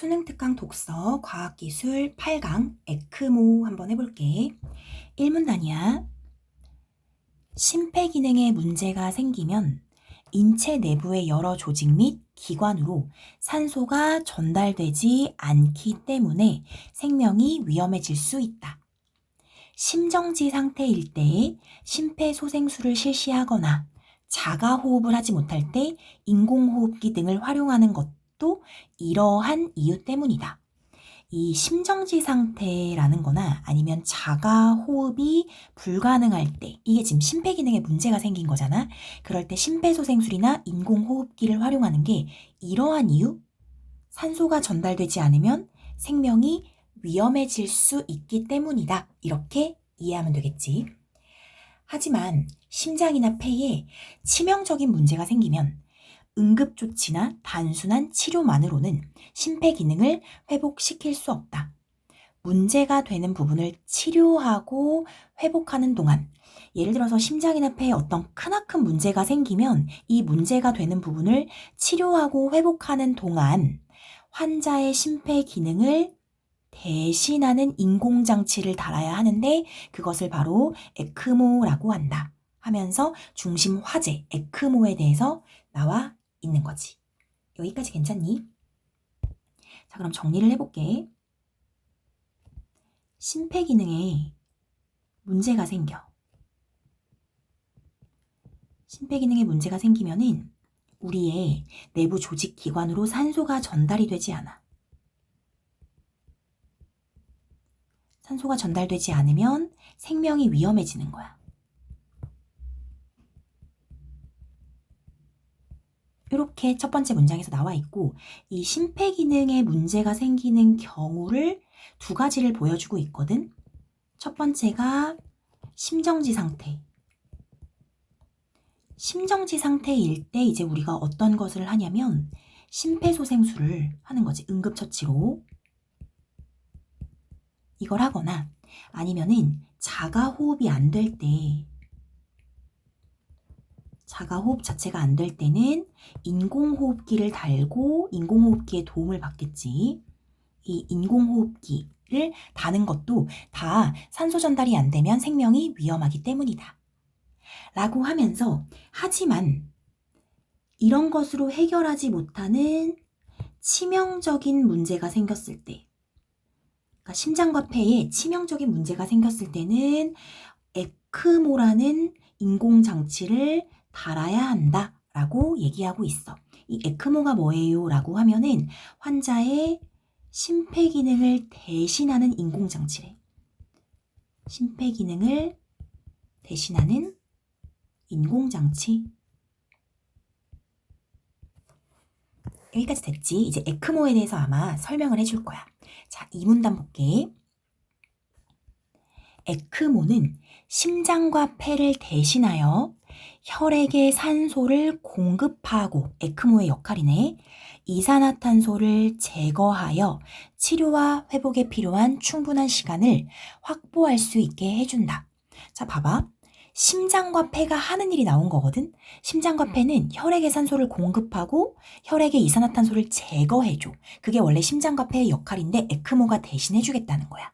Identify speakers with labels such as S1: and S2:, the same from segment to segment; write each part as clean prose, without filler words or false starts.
S1: 수능 특강 독서 과학기술 8강 에크모 한번 해볼게. 1문단이야. 심폐기능에 문제가 생기면 인체 내부의 여러 조직 및 기관으로 산소가 전달되지 않기 때문에 생명이 위험해질 수 있다. 심정지 상태일 때 심폐소생술을 실시하거나 자가호흡을 하지 못할 때 인공호흡기 등을 활용하는 것도 이러한 이유 때문이다. 이 심정지 상태라는 거나 아니면 자가호흡이 불가능할 때, 이게 지금 심폐기능에 문제가 생긴 거잖아. 그럴 때 심폐소생술이나 인공호흡기를 활용하는 게 이러한 이유? 산소가 전달되지 않으면 생명이 위험해질 수 있기 때문이다. 이렇게 이해하면 되겠지. 하지만 심장이나 폐에 치명적인 문제가 생기면 응급조치나 단순한 치료만으로는 심폐기능을 회복시킬 수 없다. 문제가 되는 부분을 치료하고 회복하는 동안, 예를 들어서 심장이나 폐에 어떤 크나큰 문제가 생기면 이 문제가 되는 부분을 치료하고 회복하는 동안 환자의 심폐기능을 대신하는 인공장치를 달아야 하는데 그것을 바로 에크모라고 한다 하면서 중심 화제, 에크모에 대해서 나와 있는 거지. 여기까지 괜찮니? 자, 그럼 정리를 해볼게. 심폐기능에 문제가 생겨. 심폐기능에 문제가 생기면은 우리의 내부 조직 기관으로 산소가 전달이 되지 않아. 산소가 전달되지 않으면 생명이 위험해지는 거야. 이렇게 첫 번째 문장에서 나와 있고, 이 심폐기능에 문제가 생기는 경우를 두 가지를 보여주고 있거든. 첫 번째가 심정지 상태. 심정지 상태일 때 이제 우리가 어떤 것을 하냐면 심폐소생술을 하는 거지. 응급처치로. 이걸 하거나 아니면은 자가호흡이 안 될 때, 자가호흡 자체가 안 될 때는 인공호흡기를 달고 인공호흡기의 도움을 받겠지. 이 인공호흡기를 다는 것도 다 산소 전달이 안 되면 생명이 위험하기 때문이다. 라고 하면서, 하지만 이런 것으로 해결하지 못하는 치명적인 문제가 생겼을 때, 그러니까 심장과 폐에 치명적인 문제가 생겼을 때는 에크모라는 인공장치를 달아야 한다라고 얘기하고 있어. 이 에크모가 뭐예요? 라고 하면은 환자의 심폐기능을 대신하는 인공장치래. 심폐기능을 대신하는 인공장치. 여기까지 됐지? 이제 에크모에 대해서 아마 설명을 해줄 거야. 자, 이 문단 볼게. 에크모는 심장과 폐를 대신하여 혈액에 산소를 공급하고, 에크모의 역할이네. 이산화탄소를 제거하여 치료와 회복에 필요한 충분한 시간을 확보할 수 있게 해준다. 자, 봐봐. 심장과 폐가 하는 일이 나온 거거든. 심장과 폐는 혈액에 산소를 공급하고 혈액에 이산화탄소를 제거해줘. 그게 원래 심장과 폐의 역할인데 에크모가 대신해주겠다는 거야.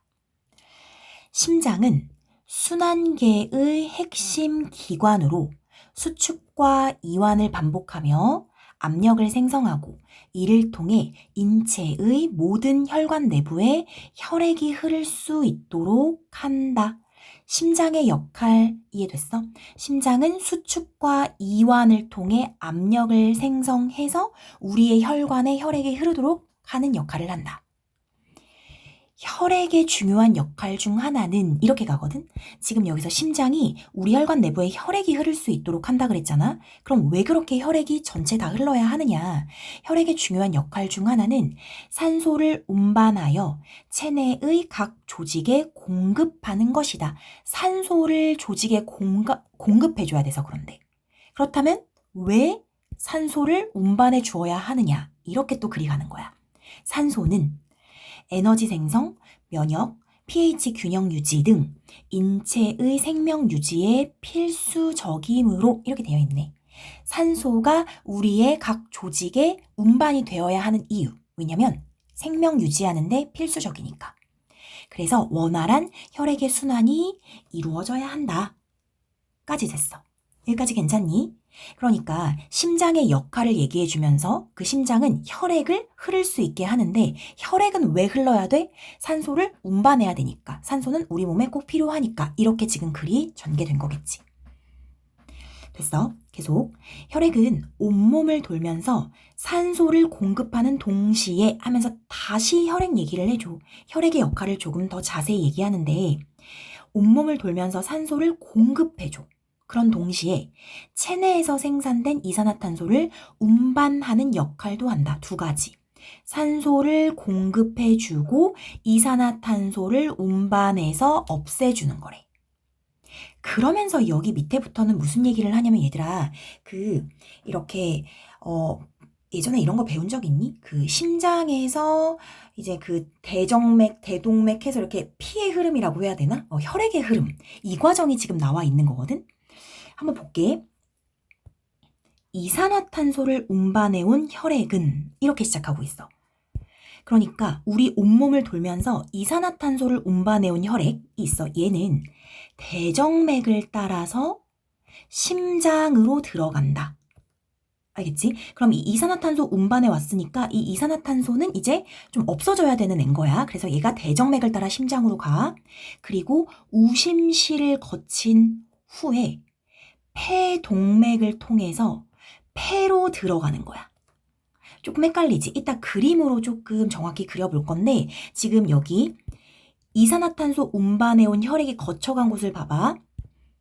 S1: 심장은 순환계의 핵심 기관으로 수축과 이완을 반복하며 압력을 생성하고, 이를 통해 인체의 모든 혈관 내부에 혈액이 흐를 수 있도록 한다. 심장의 역할 이해됐어? 심장은 수축과 이완을 통해 압력을 생성해서 우리의 혈관에 혈액이 흐르도록 하는 역할을 한다. 혈액의 중요한 역할 중 하나는 이렇게 가거든. 지금 여기서 심장이 우리 혈관 내부에 혈액이 흐를 수 있도록 한다 그랬잖아. 그럼 왜 그렇게 혈액이 전체 다 흘러야 하느냐? 혈액의 중요한 역할 중 하나는 산소를 운반하여 체내의 각 조직에 공급하는 것이다. 산소를 조직에 공급해줘야 돼서 그런데. 그렇다면 왜 산소를 운반해 주어야 하느냐? 이렇게 또 글이 가는 거야. 산소는 에너지 생성, 면역, pH 균형 유지 등 인체의 생명 유지에 필수적이므로, 이렇게 되어 있네. 산소가 우리의 각 조직에 운반이 되어야 하는 이유. 왜냐면 생명 유지하는데 필수적이니까. 그래서 원활한 혈액의 순환이 이루어져야 한다. 까지 됐어. 여기까지 괜찮니? 그러니까 심장의 역할을 얘기해주면서 그 심장은 혈액을 흐를 수 있게 하는데 혈액은 왜 흘러야 돼? 산소를 운반해야 되니까. 산소는 우리 몸에 꼭 필요하니까. 이렇게 지금 글이 전개된 거겠지. 됐어. 계속. 혈액은 온몸을 돌면서 산소를 공급하는 동시에 하면서 다시 혈액 얘기를 해줘. 혈액의 역할을 조금 더 자세히 얘기하는데 온몸을 돌면서 산소를 공급해줘. 그런 동시에 체내에서 생산된 이산화탄소를 운반하는 역할도 한다. 두 가지. 산소를 공급해주고 이산화탄소를 운반해서 없애주는 거래. 그러면서 여기 밑에부터는 무슨 얘기를 하냐면 얘들아, 이렇게 예전에 이런 거 배운 적 있니? 그 심장에서 이제 그 대정맥, 대동맥 해서 이렇게 피의 흐름이라고 해야 되나? 혈액의 흐름. 이 과정이 지금 나와 있는 거거든? 한번 볼게. 이산화탄소를 운반해온 혈액은 이렇게 시작하고 있어. 그러니까 우리 온몸을 돌면서 이산화탄소를 운반해온 혈액이 있어. 얘는 대정맥을 따라서 심장으로 들어간다. 알겠지? 그럼 이 이산화탄소 운반해 왔으니까 이 이산화탄소는 이제 좀 없어져야 되는 앤 거야. 그래서 얘가 대정맥을 따라 심장으로 가. 그리고 우심실을 거친 후에 폐동맥을 통해서 폐로 들어가는 거야. 조금 헷갈리지? 이따 그림으로 조금 정확히 그려볼 건데 지금 여기 이산화탄소 운반해온 혈액이 거쳐간 곳을 봐봐.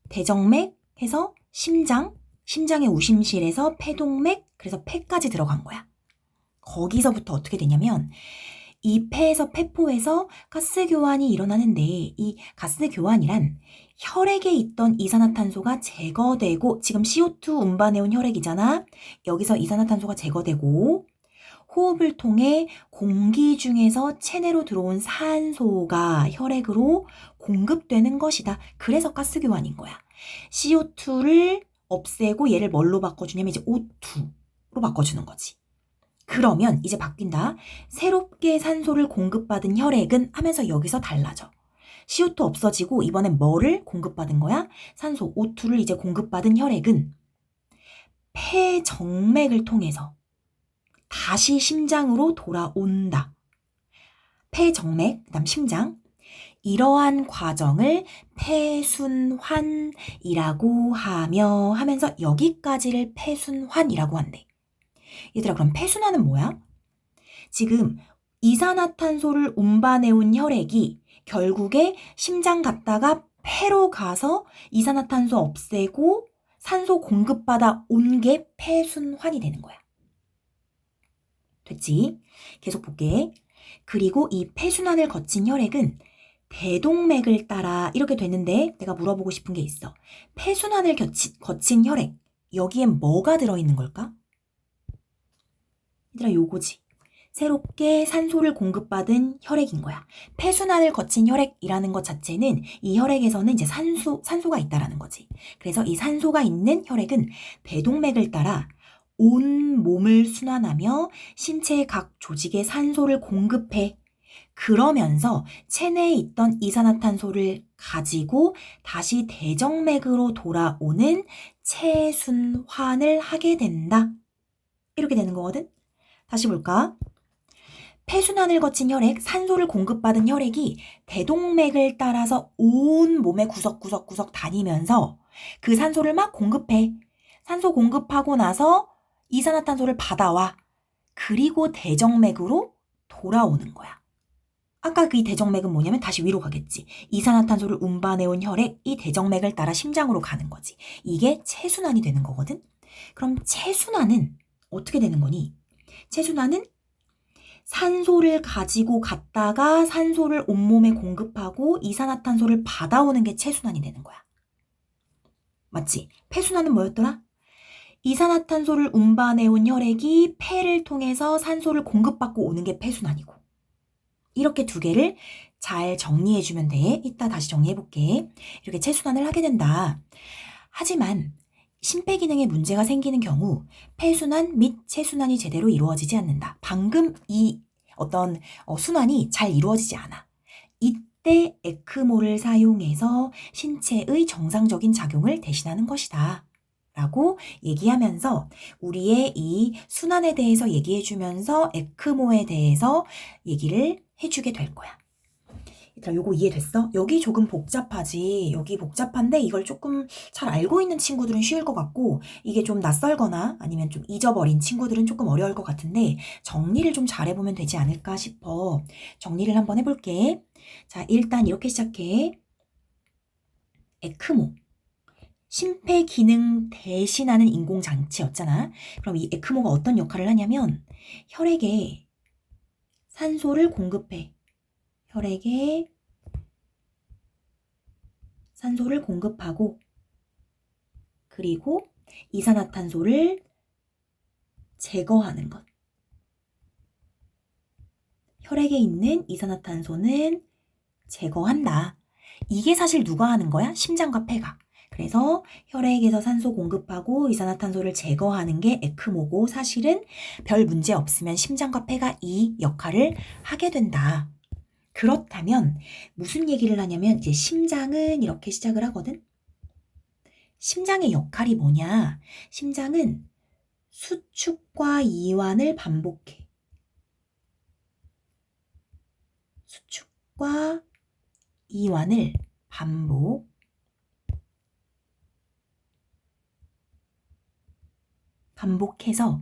S1: 대정맥 해서 심장, 심장의 우심실에서 폐동맥, 그래서 폐까지 들어간 거야. 거기서부터 어떻게 되냐면 이 폐에서 폐포에서 가스 교환이 일어나는데 이 가스 교환이란 혈액에 있던 이산화탄소가 제거되고 지금 CO2 운반해온 혈액이잖아. 여기서 이산화탄소가 제거되고 호흡을 통해 공기 중에서 체내로 들어온 산소가 혈액으로 공급되는 것이다. 그래서 가스 교환인 거야. CO2를 없애고 얘를 뭘로 바꿔주냐면 이제 O2로 바꿔주는 거지. 그러면 이제 바뀐다. 새롭게 산소를 공급받은 혈액은 하면서 여기서 달라져. CO2 없어지고 이번엔 뭐를 공급받은 거야? 산소 O2를 이제 공급받은 혈액은 폐정맥을 통해서 다시 심장으로 돌아온다. 폐정맥, 그다음 심장. 이러한 과정을 폐순환이라고 하면서 여기까지를 폐순환이라고 한대. 얘들아, 그럼 폐순환은 뭐야? 지금 이산화탄소를 운반해온 혈액이 결국에 심장 갔다가 폐로 가서 이산화탄소 없애고 산소 공급받아 온 게 폐순환이 되는 거야. 됐지? 계속 볼게. 그리고 이 폐순환을 거친 혈액은 대동맥을 따라 이렇게 됐는데 내가 물어보고 싶은 게 있어. 폐순환을 거친 혈액, 여기엔 뭐가 들어있는 걸까? 얘들아, 요거지. 새롭게 산소를 공급받은 혈액인 거야. 폐순환을 거친 혈액이라는 것 자체는 이 혈액에서는 이제 산소가 있다라는 거지. 그래서 이 산소가 있는 혈액은 대동맥을 따라 온 몸을 순환하며 신체의 각 조직에 산소를 공급해. 그러면서 체내에 있던 이산화탄소를 가지고 다시 대정맥으로 돌아오는 체순환을 하게 된다. 이렇게 되는 거거든. 다시 볼까? 폐순환을 거친 혈액, 산소를 공급받은 혈액이 대동맥을 따라서 온 몸의 구석구석 다니면서 그 산소를 막 공급해. 산소 공급하고 나서 이산화탄소를 받아와. 그리고 대정맥으로 돌아오는 거야. 아까 그 대정맥은 뭐냐면 다시 위로 가겠지. 이산화탄소를 운반해온 혈액이 대정맥을 따라 심장으로 가는 거지. 이게 체순환이 되는 거거든. 그럼 체순환은 어떻게 되는 거니? 체순환은 산소를 가지고 갔다가 산소를 온몸에 공급하고 이산화탄소를 받아오는 게 체순환이 되는 거야. 맞지? 폐순환은 뭐였더라? 이산화탄소를 운반해온 혈액이 폐를 통해서 산소를 공급받고 오는 게 폐순환이고. 이렇게 두 개를 잘 정리해주면 돼. 이따 다시 정리해볼게. 이렇게 체순환을 하게 된다. 하지만 심폐기능에 문제가 생기는 경우 폐순환 및 체순환이 제대로 이루어지지 않는다. 방금 이 어떤 순환이 잘 이루어지지 않아. 이때 에크모를 사용해서 신체의 정상적인 작용을 대신하는 것이다. 라고 얘기하면서 우리의 이 순환에 대해서 얘기해주면서 에크모에 대해서 얘기를 해주게 될 거야. 얘들아, 요거 이해됐어? 여기 조금 복잡하지. 여기 복잡한데 이걸 조금 잘 알고 있는 친구들은 쉬울 것 같고 이게 좀 낯설거나 아니면 좀 잊어버린 친구들은 조금 어려울 것 같은데 정리를 좀 잘해보면 되지 않을까 싶어. 정리를 한번 해볼게. 자, 일단 이렇게 시작해. 에크모. 심폐기능 대신하는 인공장치였잖아. 그럼 이 에크모가 어떤 역할을 하냐면 혈액에 산소를 공급해. 혈액에 산소를 공급하고 그리고 이산화탄소를 제거하는 것. 혈액에 있는 이산화탄소는 제거한다. 이게 사실 누가 하는 거야? 심장과 폐가. 그래서 혈액에서 산소 공급하고 이산화탄소를 제거하는 게 에크모고 사실은 별 문제 없으면 심장과 폐가 이 역할을 하게 된다. 그렇다면 무슨 얘기를 하냐면 이제 심장은 이렇게 시작을 하거든. 심장의 역할이 뭐냐? 심장은 수축과 이완을 반복해. 수축과 이완을 반복해서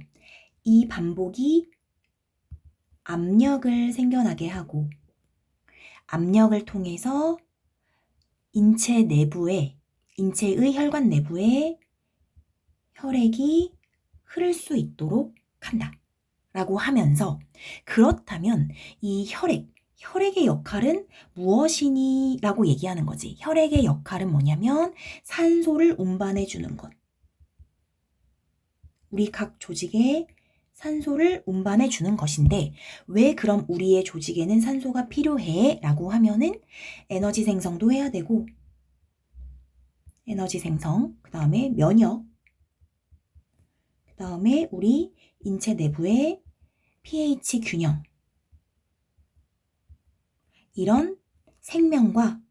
S1: 이 반복이 압력을 생겨나게 하고 압력을 통해서 인체의 혈관 내부에 혈액이 흐를 수 있도록 한다. 라고 하면서 그렇다면 이 혈액의 역할은 무엇이니? 라고 얘기하는 거지. 혈액의 역할은 뭐냐면 산소를 운반해 주는 것. 우리 각 조직에 산소를 운반해 주는 것인데 왜 그럼 우리의 조직에는 산소가 필요해? 라고 하면은 에너지 생성도 해야 되고 에너지 생성, 그 다음에 면역, 그 다음에 우리 인체 내부의 pH 균형 이런 생명과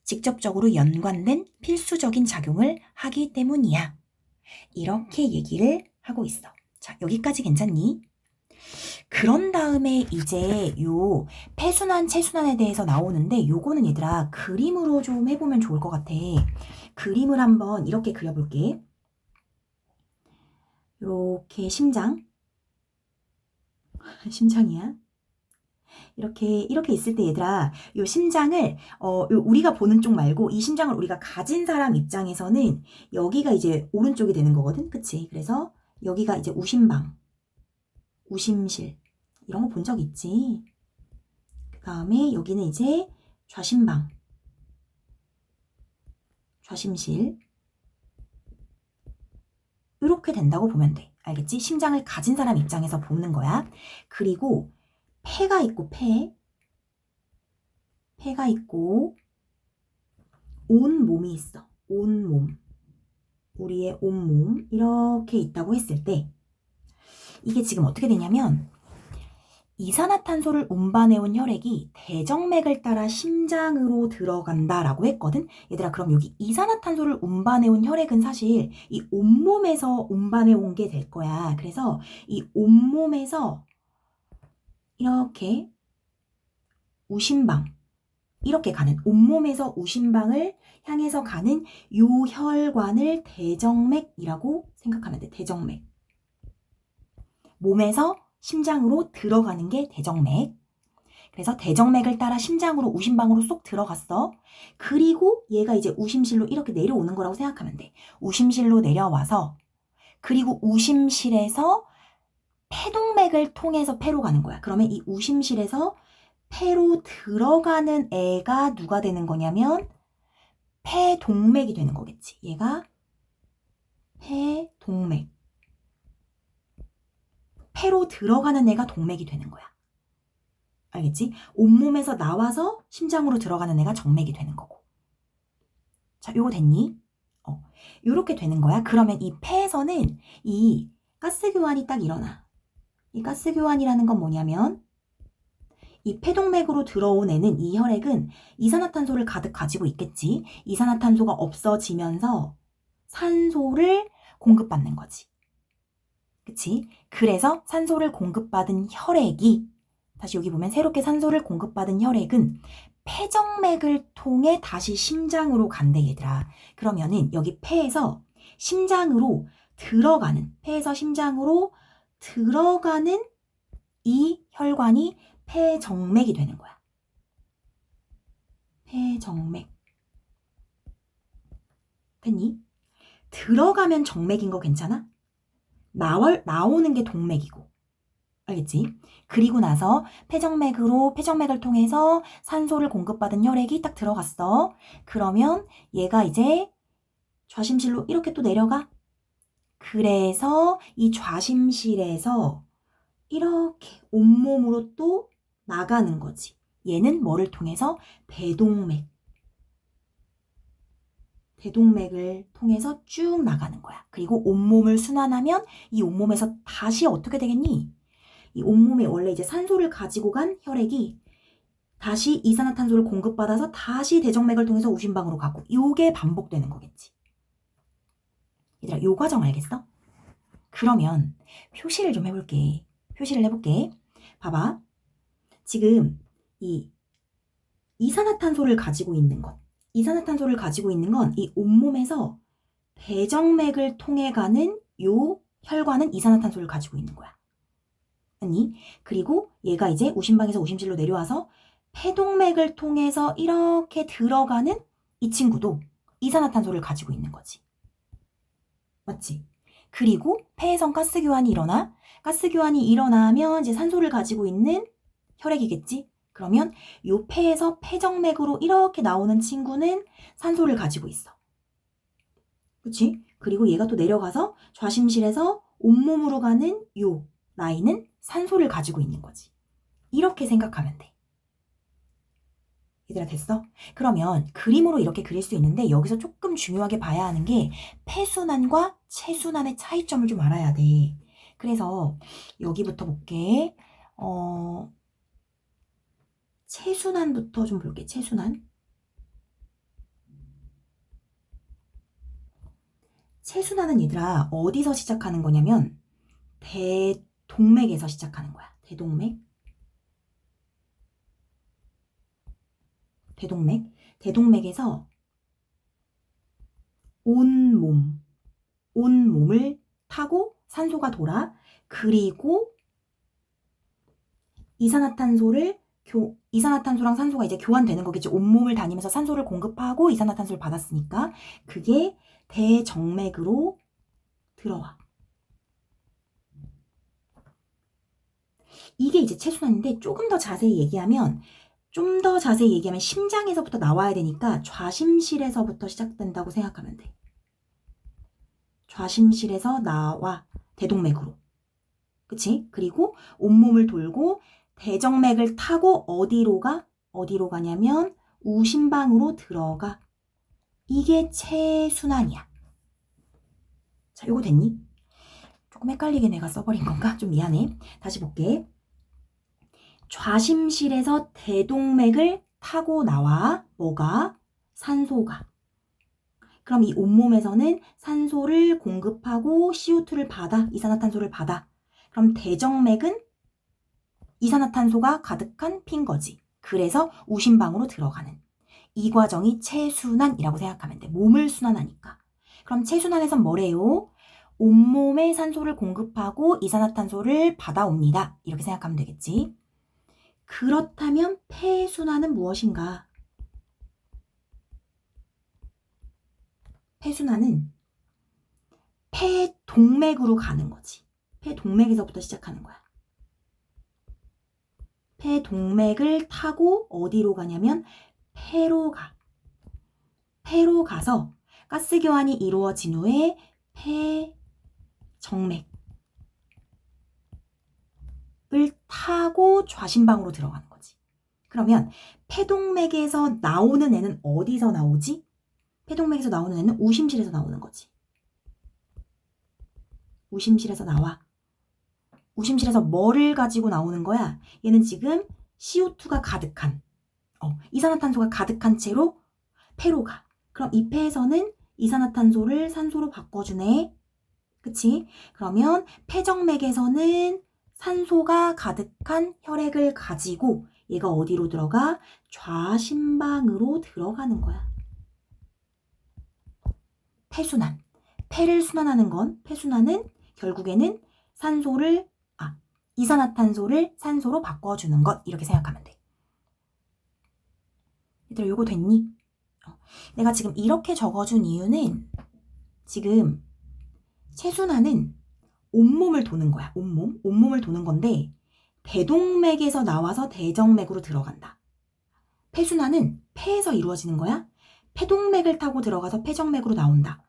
S1: 직접적으로 연관된 필수적인 작용을 하기 때문이야. 이렇게 얘기를 하고 있어. 자, 여기까지 괜찮니? 그런 다음에 이제 요 폐순환, 체순환에 대해서 나오는데 요거는 얘들아 그림으로 좀 해보면 좋을 것 같아. 그림을 한번 이렇게 그려볼게. 이렇게 심장이야. 이렇게 있을 때 얘들아 요 심장을 우리가 보는 쪽 말고 이 심장을 우리가 가진 사람 입장에서는 여기가 이제 오른쪽이 되는 거거든. 그치? 그래서 여기가 이제 우심실 이런 거 본 적 있지? 그 다음에 여기는 이제 좌심실 이렇게 된다고 보면 돼. 알겠지? 심장을 가진 사람 입장에서 보는 거야. 그리고 폐가 있고 폐가 있고 온 몸이 있어. 우리의 온몸 이렇게 있다고 했을 때 이게 지금 어떻게 되냐면 이산화탄소를 운반해온 혈액이 대정맥을 따라 심장으로 들어간다라고 했거든. 얘들아 그럼 여기 이산화탄소를 운반해온 혈액은 사실 이 온몸에서 운반해온 게 될 거야. 그래서 이 온몸에서 이렇게 우심방 이렇게 가는 온몸에서 우심방을 향해서 가는 요 혈관을 대정맥이라고 생각하면 돼. 대정맥. 몸에서 심장으로 들어가는 게 대정맥. 그래서 대정맥을 따라 심장으로 우심방으로 쏙 들어갔어. 그리고 얘가 이제 우심실로 이렇게 내려오는 거라고 생각하면 돼. 우심실로 내려와서 그리고 우심실에서 폐동맥을 통해서 폐로 가는 거야. 그러면 이 우심실에서 폐로 들어가는 애가 누가 되는 거냐면 폐동맥이 되는 거겠지. 얘가 폐동맥. 폐로 들어가는 애가 동맥이 되는 거야. 알겠지? 온몸에서 나와서 심장으로 들어가는 애가 정맥이 되는 거고. 자, 요거 됐니? 요렇게 되는 거야. 그러면 이 폐에서는 이 가스 교환이 딱 일어나. 이 가스 교환이라는 건 뭐냐면 이 폐동맥으로 들어온 애는, 이 혈액은 이산화탄소를 가득 가지고 있겠지. 이산화탄소가 없어지면서 산소를 공급받는 거지. 그치? 그래서 산소를 공급받은 혈액이, 다시 여기 보면 새롭게 산소를 공급받은 혈액은 폐정맥을 통해 다시 심장으로 간대, 얘들아. 그러면은 여기 폐에서 심장으로 들어가는, 폐에서 심장으로 들어가는 이 혈관이 폐정맥이 되는 거야. 폐정맥. 됐니? 들어가면 정맥인 거 괜찮아? 나오는 게 동맥이고. 알겠지? 그리고 나서 폐정맥을 통해서 산소를 공급받은 혈액이 딱 들어갔어. 그러면 얘가 이제 좌심실로 이렇게 또 내려가. 그래서 이 좌심실에서 이렇게 온몸으로 또 나가는 거지. 얘는 뭐를 통해서? 대동맥을 통해서 쭉 나가는 거야. 그리고 온몸을 순환하면 이 온몸에서 다시 어떻게 되겠니? 이 온몸에 원래 이제 산소를 가지고 간 혈액이 다시 이산화탄소를 공급받아서 다시 대정맥을 통해서 우심방으로 가고, 요게 반복되는 거겠지. 얘들아, 요 과정 알겠어? 그러면 표시를 좀 해볼게. 봐봐. 지금 이 이산화탄소를 가지고 있는 건 이 온몸에서 대정맥을 통해 가는 요 혈관은 이산화탄소를 가지고 있는 거야. 아니, 그리고 얘가 이제 우심방에서 우심실로 내려와서 폐동맥을 통해서 이렇게 들어가는 이 친구도 이산화탄소를 가지고 있는 거지. 맞지? 그리고 폐에선 가스 교환이 일어나. 가스 교환이 일어나면 이제 산소를 가지고 있는 혈액이겠지? 그러면 요 폐에서 폐정맥으로 이렇게 나오는 친구는 산소를 가지고 있어. 그치? 그리고 얘가 또 내려가서 좌심실에서 온몸으로 가는 요 라인은 산소를 가지고 있는 거지. 이렇게 생각하면 돼. 얘들아, 됐어? 그러면 그림으로 이렇게 그릴 수 있는데, 여기서 조금 중요하게 봐야 하는 게 폐순환과 체순환의 차이점을 좀 알아야 돼. 그래서 여기부터 볼게. 체순환부터 좀 볼게. 체순환은 얘들아, 어디서 시작하는 거냐면 대동맥에서 시작하는 거야. 대동맥에서 온몸을 타고 산소가 돌아. 그리고 이산화탄소랑 산소가 이제 교환되는 거겠지. 온몸을 다니면서 산소를 공급하고 이산화탄소를 받았으니까 그게 대정맥으로 들어와. 이게 이제 체순환인데, 조금 더 자세히 얘기하면 심장에서부터 나와야 되니까 좌심실에서부터 시작된다고 생각하면 돼. 좌심실에서 나와 대동맥으로. 그치? 그리고 온몸을 돌고 대정맥을 타고 어디로 가냐면 우심방으로 들어가. 이게 체순환이야. 자, 요거 됐니? 조금 헷갈리게 내가 써버린 건가? 좀 미안해. 다시 볼게. 좌심실에서 대동맥을 타고 나와. 뭐가? 산소가. 그럼 이 온몸에서는 산소를 공급하고 CO2를 받아. 이산화탄소를 받아. 그럼 대정맥은 이산화탄소가 가득한 핀 거지. 그래서 우심방으로 들어가는. 이 과정이 체순환이라고 생각하면 돼. 몸을 순환하니까. 그럼 체순환에선 뭐래요? 온몸에 산소를 공급하고 이산화탄소를 받아옵니다. 이렇게 생각하면 되겠지. 그렇다면 폐순환은 무엇인가? 폐순환은 폐동맥으로 가는 거지. 폐동맥에서부터 시작하는 거야. 폐동맥을 타고 어디로 가냐면 폐로 가. 폐로 가서 가스 교환이 이루어진 후에 폐정맥을 타고 좌심방으로 들어가는 거지. 그러면 폐동맥에서 나오는 애는 어디서 나오지? 폐동맥에서 나오는 애는 우심실에서 나오는 거지. 우심실에서 나와. 우심실에서 뭐를 가지고 나오는 거야? 얘는 지금 CO2가 가득한, 이산화탄소가 가득한 채로 폐로 가. 그럼 이 폐에서는 이산화탄소를 산소로 바꿔주네. 그치? 그러면 폐정맥에서는 산소가 가득한 혈액을 가지고 얘가 어디로 들어가? 좌심방으로 들어가는 거야. 폐순환. 폐를 순환하는 건, 폐순환은 결국에는 이산화탄소를 산소로 바꿔주는 것. 이렇게 생각하면 돼. 얘들아, 요거 됐니? 내가 지금 이렇게 적어준 이유는 지금 체순환은 온몸을 도는 거야. 온몸을 도는 건데 대동맥에서 나와서 대정맥으로 들어간다. 폐순환은 폐에서 이루어지는 거야. 폐동맥을 타고 들어가서 폐정맥으로 나온다.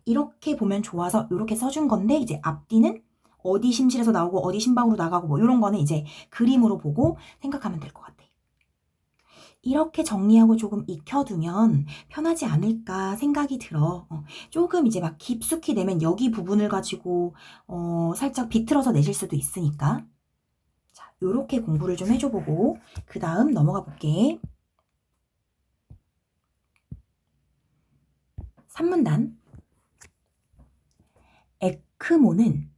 S1: 이렇게 보면 좋아서 이렇게 써준 건데 이제 앞뒤는 어디 심실에서 나오고 어디 심방으로 나가고 뭐 이런 거는 이제 그림으로 보고 생각하면 될 것 같아. 이렇게 정리하고 조금 익혀두면 편하지 않을까 생각이 들어. 조금 이제 막 깊숙이 내면 여기 부분을 가지고 살짝 비틀어서 내실 수도 있으니까. 자, 요렇게 공부를 좀 해줘보고 그 다음 넘어가 볼게. 3문단. 에크모는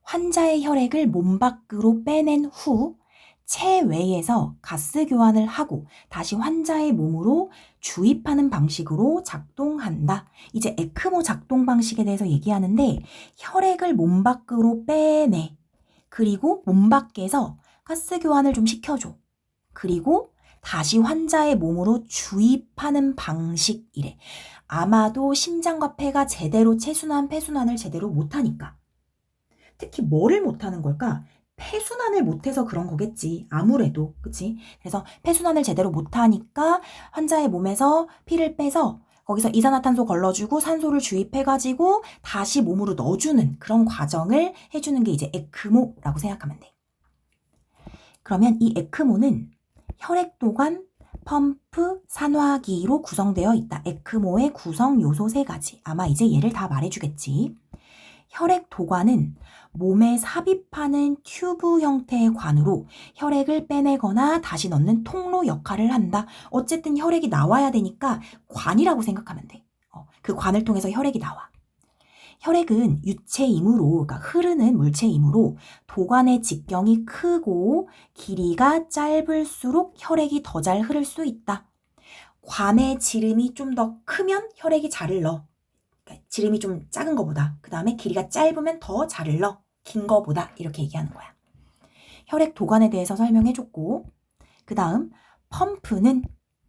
S1: 환자의 혈액을 몸 밖으로 빼낸 후 체외에서 가스 교환을 하고 다시 환자의 몸으로 주입하는 방식으로 작동한다. 이제 에크모 작동 방식에 대해서 얘기하는데 혈액을 몸 밖으로 빼내. 그리고 몸 밖에서 가스 교환을 좀 시켜줘. 그리고 다시 환자의 몸으로 주입하는 방식이래. 아마도 심장과 폐가 제대로 체순환, 폐순환을 제대로 못하니까. 특히 뭐를 못하는 걸까? 폐순환을 못해서 그런 거겠지. 아무래도. 그치? 그래서 폐순환을 제대로 못하니까 환자의 몸에서 피를 빼서 거기서 이산화탄소 걸러주고 산소를 주입해가지고 다시 몸으로 넣어주는 그런 과정을 해주는 게 이제 에크모라고 생각하면 돼. 그러면 이 에크모는 혈액도관, 펌프, 산화기로 구성되어 있다. 에크모의 구성 요소 3가지. 아마 이제 얘를 다 말해주겠지. 혈액도관은 몸에 삽입하는 튜브 형태의 관으로 혈액을 빼내거나 다시 넣는 통로 역할을 한다. 어쨌든 혈액이 나와야 되니까 관이라고 생각하면 돼. 그 관을 통해서 혈액이 나와. 혈액은 유체이므로, 그러니까 흐르는 물체이므로 도관의 직경이 크고 길이가 짧을수록 혈액이 더 잘 흐를 수 있다. 관의 지름이 좀 더 크면 혈액이 잘 흘러. 그러니까 지름이 좀 작은 거보다, 그 다음에 길이가 짧으면 더 잘 흘러. 긴 거보다 이렇게 얘기하는 거야. 혈액 도관에 대해서 설명해줬고, 그 다음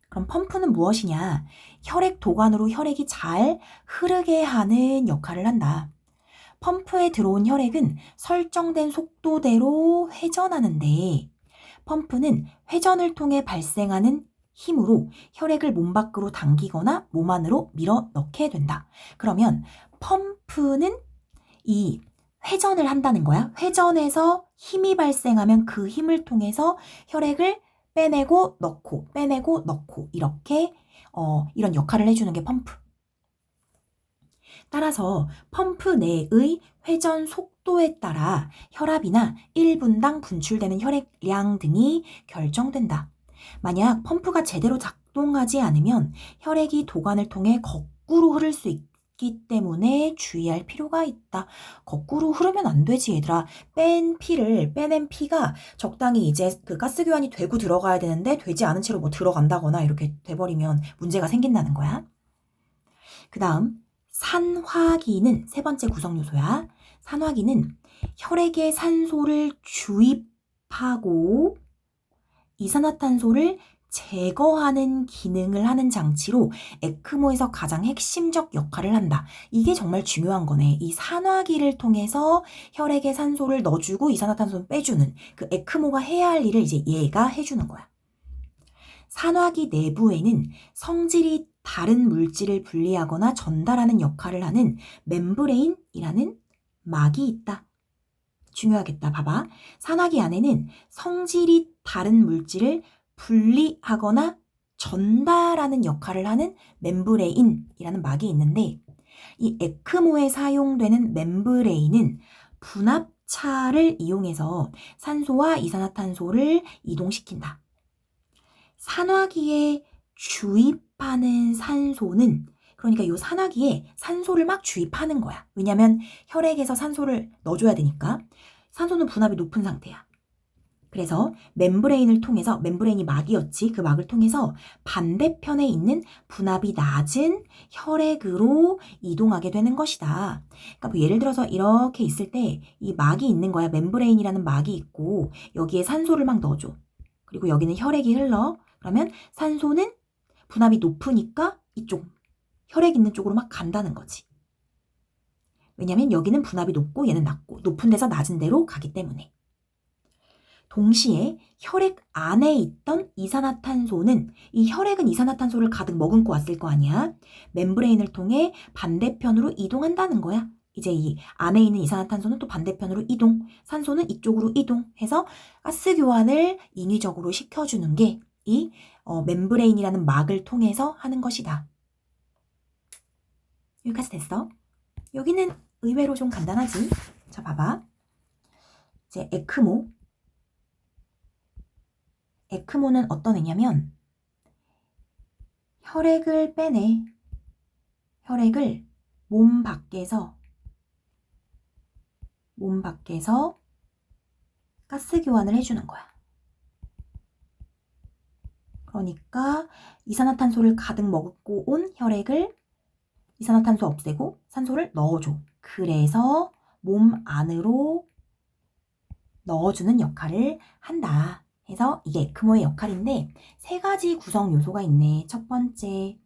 S1: 그럼 펌프는 무엇이냐? 혈액 도관으로 혈액이 잘 흐르게 하는 역할을 한다. 펌프에 들어온 혈액은 설정된 속도대로 회전하는데 펌프는 회전을 통해 발생하는 힘으로 혈액을 몸 밖으로 당기거나 몸 안으로 밀어 넣게 된다. 그러면 펌프는 이 회전을 한다는 거야. 회전해서 힘이 발생하면 그 힘을 통해서 혈액을 빼내고 넣고 이렇게 이런 역할을 해주는 게 펌프. 따라서 펌프 내의 회전 속도에 따라 혈압이나 1분당 분출되는 혈액량 등이 결정된다. 만약 펌프가 제대로 작동하지 않으면 혈액이 도관을 통해 거꾸로 흐를 수 있기 때문에 주의할 필요가 있다. 거꾸로 흐르면 안 되지, 얘들아. 빼낸 피가 적당히 이제 그 가스 교환이 되고 들어가야 되는데 되지 않은 채로 뭐 들어간다거나 이렇게 돼버리면 문제가 생긴다는 거야. 그 다음 산화기는 3번째 구성 요소야. 산화기는 혈액에 산소를 주입하고 이산화탄소를 제거하는 기능을 하는 장치로 에크모에서 가장 핵심적 역할을 한다. 이게 정말 중요한 거네. 이 산화기를 통해서 혈액에 산소를 넣어주고 이산화탄소를 빼주는 그 에크모가 해야 할 일을 이제 얘가 해주는 거야. 산화기 내부에는 성질이 다른 물질을 분리하거나 전달하는 역할을 하는 멤브레인이라는 막이 있다. 중요하겠다. 봐봐. 산화기 안에는 성질이 다른 물질을 분리하거나 전달하는 역할을 하는 멤브레인이라는 막이 있는데 이 에크모에 사용되는 멤브레인은 분압 분합차를 이용해서 산소와 이산화탄소를 이동시킨다. 산화기에 주입하는 산소는, 그러니까 이 산화기에 산소를 막 주입하는 거야. 왜냐면 혈액에서 산소를 넣어줘야 되니까. 산소는 분압이 높은 상태야. 그래서 멤브레인을 통해서, 멤브레인이 막이었지, 그 막을 통해서 반대편에 있는 분압이 낮은 혈액으로 이동하게 되는 것이다. 그러니까 뭐 예를 들어서 이렇게 있을 때 이 막이 있는 거야. 멤브레인이라는 막이 있고 여기에 산소를 막 넣어줘. 그리고 여기는 혈액이 흘러. 그러면 산소는 분압이 높으니까 이쪽 혈액 있는 쪽으로 막 간다는 거지. 왜냐면 여기는 분압이 높고 얘는 낮고, 높은 데서 낮은 데로 가기 때문에. 동시에 혈액 안에 있던 이산화탄소는, 이 혈액은 이산화탄소를 가득 머금고 왔을 거 아니야. 멤브레인을 통해 반대편으로 이동한다는 거야. 이제 이 안에 있는 이산화탄소는 또 반대편으로 이동, 산소는 이쪽으로 이동해서 가스 교환을 인위적으로 시켜주는 게 이 멤브레인이라는 막을 통해서 하는 것이다. 여기까지 됐어? 여기는 의외로 좀 간단하지? 자, 봐봐. 이제 에크모. 에크모는 어떤 애냐면 혈액을 빼내. 혈액을 몸 밖에서 가스 교환을 해주는 거야. 그러니까 이산화탄소를 가득 머금고 온 혈액을 이산화탄소 없애고 산소를 넣어줘. 그래서 몸 안으로 넣어주는 역할을 한다. 해서 이게 에크모의 역할인데 3가지 구성 요소가 있네. 첫 번째,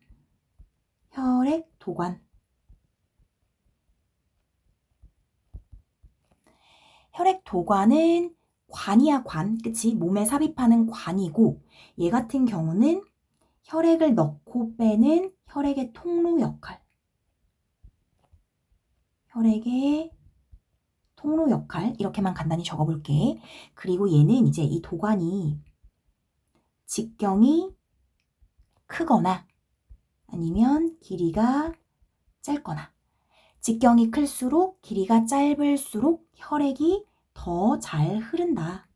S1: 혈액 도관. 혈액 도관은 관이야, 관. 그치? 몸에 삽입하는 관이고, 얘 같은 경우는 혈액을 넣고 빼는 혈액의 통로 역할. 혈액의 통로 역할. 이렇게만 간단히 적어볼게. 그리고 얘는 이제 이 도관이 직경이 크거나 아니면 길이가 짧거나, 직경이 클수록 길이가 짧을수록 혈액이 더 잘 흐른다.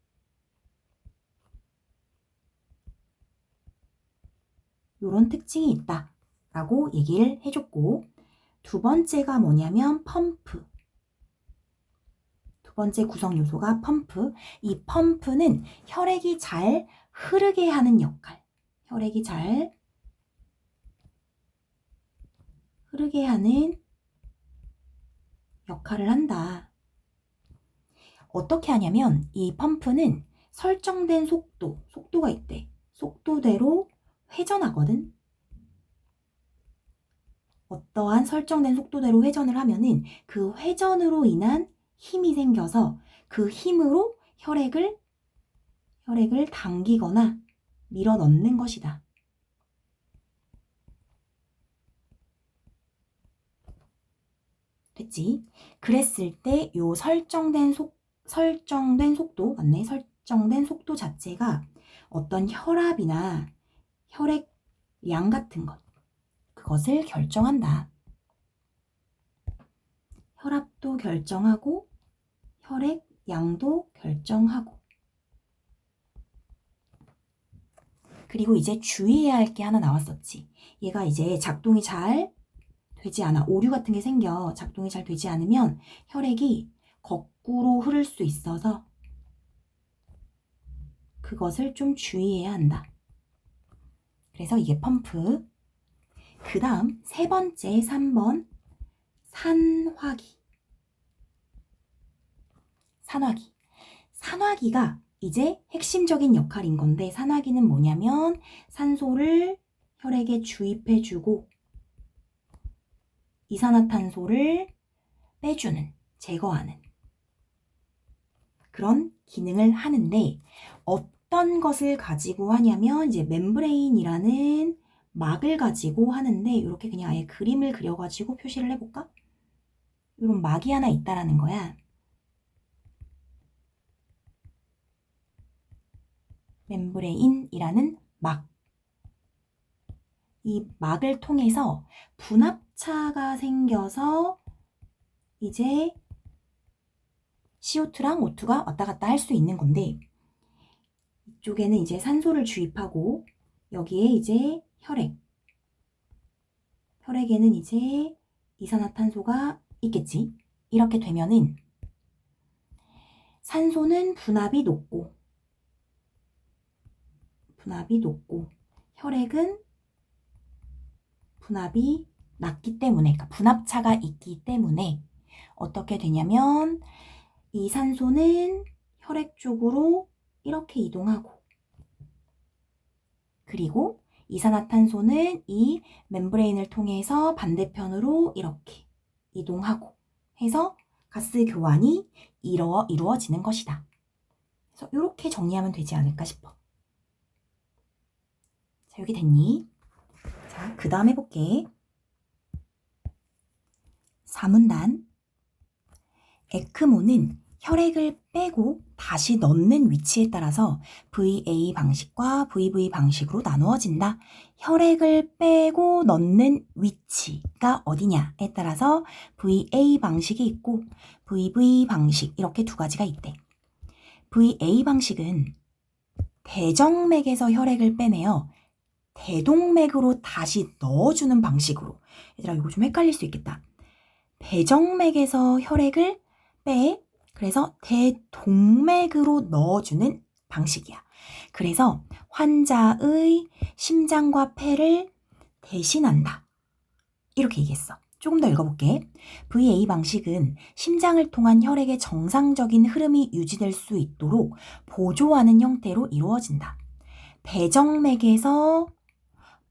S1: 이런 특징이 있다 라고 얘기를 해줬고, 두 번째가 뭐냐면 펌프. 두 번째 구성 요소가 펌프. 이 펌프는 혈액이 잘 흐르게 하는 역할. 혈액이 잘 흐르게 하는 역할을 한다. 어떻게 하냐면 이 펌프는 설정된 속도가 있대. 속도대로 회전하거든. 어떠한 설정된 속도대로 회전을 하면은 그 회전으로 인한 힘이 생겨서 그 힘으로 혈액을 당기거나 밀어 넣는 것이다. 됐지? 그랬을 때 요 설정된 속도, 맞네? 설정된 속도 자체가 어떤 혈압이나 혈액량 같은 것, 그것을 결정한다. 혈압도 결정하고 혈액량도 결정하고. 그리고 이제 주의해야 할 게 하나 나왔었지. 얘가 이제 작동이 잘 되지 않아. 오류 같은 게 생겨. 작동이 잘 되지 않으면 혈액이 거꾸로 흐를 수 있어서 그것을 좀 주의해야 한다. 그래서 이게 펌프. 그 다음 3번째, 3번 산화기. 산화기가 이제 핵심적인 역할인 건데, 산화기는 뭐냐면 산소를 혈액에 주입해주고 이산화탄소를 빼주는, 제거하는 그런 기능을 하는데, 어떤 것을 가지고 하냐면 이제 멤브레인이라는 막을 가지고 하는데, 이렇게 그냥 아예 그림을 그려가지고 표시를 해볼까? 이런 막이 하나 있다라는 거야. 멤브레인이라는 막. 이 막을 통해서 분합차가 생겨서 이제 CO2랑 O2가 왔다 갔다 할 수 있는 건데 이쪽에는 이제 산소를 주입하고 여기에 이제 혈액에는 이제 이산화탄소가 있겠지. 이렇게 되면은 산소는 분압이 높고 혈액은 분압이 낮기 때문에, 그러니까 분압차가 있기 때문에 어떻게 되냐면 이 산소는 혈액 쪽으로 이렇게 이동하고 그리고 이산화탄소는 이 멤브레인을 통해서 반대편으로 이렇게 이동하고 해서 가스 교환이 이루어지는 것이다. 그래서 이렇게 정리하면 되지 않을까 싶어. 자, 여기 됐니? 자, 그 다음 해볼게. 4문단. 에크모는 혈액을 빼고 다시 넣는 위치에 따라서 VA 방식과 VV 방식으로 나누어진다. 혈액을 빼고 넣는 위치가 어디냐에 따라서 VA 방식이 있고 VV 방식 이렇게 두 가지가 있대. VA 방식은 대정맥에서 혈액을 빼내어 대동맥으로 다시 넣어주는 방식으로. 얘들아 이거 좀 헷갈릴 수 있겠다. 대정맥에서 혈액을 빼 그래서 대동맥으로 넣어주는 방식이야. 그래서 환자의 심장과 폐를 대신한다. 이렇게 얘기했어. 조금 더 읽어볼게. VA 방식은 심장을 통한 혈액의 정상적인 흐름이 유지될 수 있도록 보조하는 형태로 이루어진다. 대정맥에서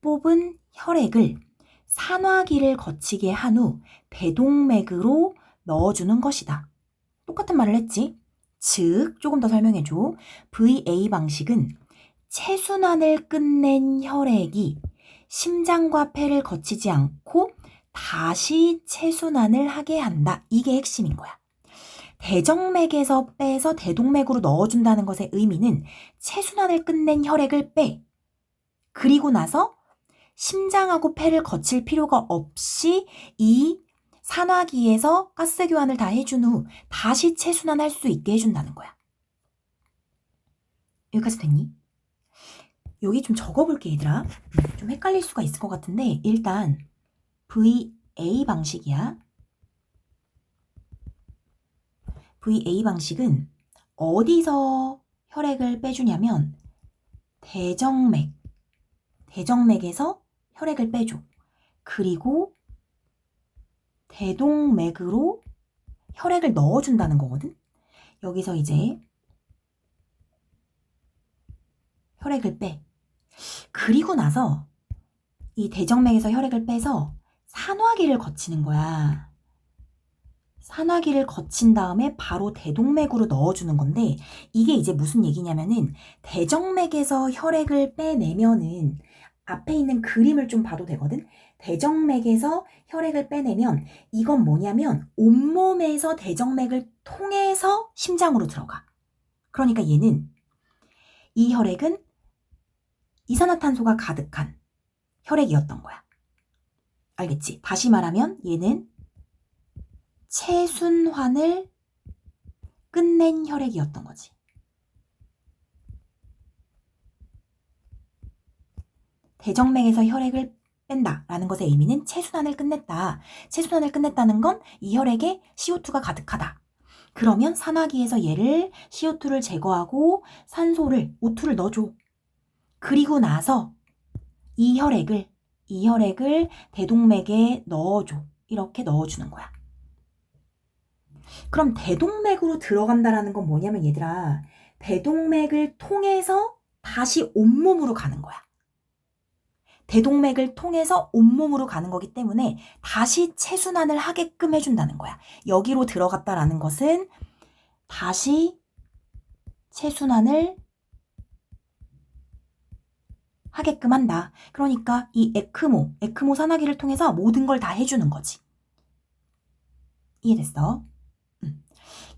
S1: 뽑은 혈액을 산화기를 거치게 한 후 대동맥으로 넣어주는 것이다. 똑같은 말을 했지. 즉, 조금 더 설명해줘. VA 방식은 체순환을 끝낸 혈액이 심장과 폐를 거치지 않고 다시 체순환을 하게 한다. 이게 핵심인 거야. 대정맥에서 빼서 대동맥으로 넣어준다는 것의 의미는 체순환을 끝낸 혈액을 빼. 그리고 나서 심장하고 폐를 거칠 필요가 없이 이 산화기에서 가스 교환을 다 해준 후 다시 체순환할 수 있게 해준다는 거야. 여기까지 됐니? 여기 좀 적어볼게 얘들아. 좀 헷갈릴 수가 있을 것 같은데 일단 VA 방식이야. VA 방식은 어디서 혈액을 빼주냐면 대정맥에서 혈액을 빼줘. 그리고 대동맥으로 혈액을 넣어준다는 거거든. 여기서 이제 혈액을 빼. 그리고 나서 이 대정맥에서 혈액을 빼서 산화기를 거치는 거야. 산화기를 거친 다음에 바로 대동맥으로 넣어주는 건데 이게 이제 무슨 얘기냐면은 대정맥에서 혈액을 빼내면은 앞에 있는 그림을 좀 봐도 되거든. 대정맥에서 혈액을 빼내면 이건 뭐냐면 온몸에서 대정맥을 통해서 심장으로 들어가. 그러니까 얘는 이 혈액은 이산화탄소가 가득한 혈액이었던 거야. 알겠지? 다시 말하면 얘는 체순환을 끝낸 혈액이었던 거지. 대정맥에서 혈액을 뺀다라는 것의 의미는 체순환을 끝냈다. 체순환을 끝냈다는 건 이 혈액에 CO2가 가득하다. 그러면 산화기에서 얘를 CO2를 제거하고 산소를 O2를 넣어줘. 그리고 나서 이 혈액을 대동맥에 넣어줘. 이렇게 넣어주는 거야. 그럼 대동맥으로 들어간다라는 건 뭐냐면 얘들아 대동맥을 통해서 다시 온몸으로 가는 거야. 대동맥을 통해서 온몸으로 가는 거기 때문에 다시 체순환을 하게끔 해준다는 거야. 여기로 들어갔다라는 것은 다시 체순환을 하게끔 한다. 그러니까 이 에크모 산화기를 통해서 모든 걸 다 해주는 거지. 이해됐어?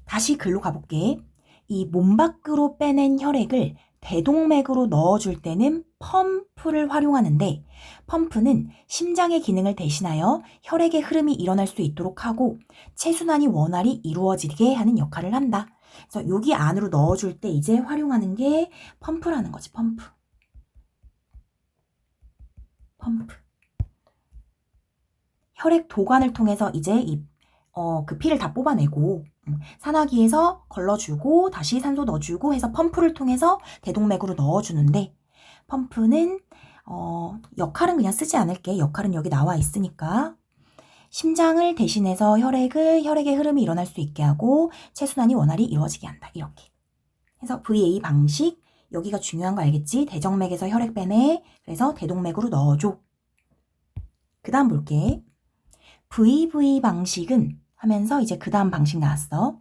S1: 다시 글로 가볼게. 이 몸 밖으로 빼낸 혈액을 대동맥으로 넣어줄 때는 펌프를 활용하는데 펌프는 심장의 기능을 대신하여 혈액의 흐름이 일어날 수 있도록 하고 체순환이 원활히 이루어지게 하는 역할을 한다. 그래서 여기 안으로 넣어줄 때 이제 활용하는 게 펌프라는 거지. 펌프. 혈액 도관을 통해서 이제 그 피를 다 뽑아내고 산화기에서 걸러주고 다시 산소 넣어주고 해서 펌프를 통해서 대동맥으로 넣어주는데 펌프는 역할은 그냥 쓰지 않을게. 역할은 여기 나와 있으니까 심장을 대신해서 혈액의 흐름이 일어날 수 있게 하고 체순환이 원활히 이루어지게 한다. 이렇게 해서 VA 방식 여기가 중요한 거 알겠지? 대정맥에서 혈액 빼내. 그래서 대동맥으로 넣어줘. 그 다음 볼게. VV 방식은 하면서 이제 그 다음 방식 나왔어.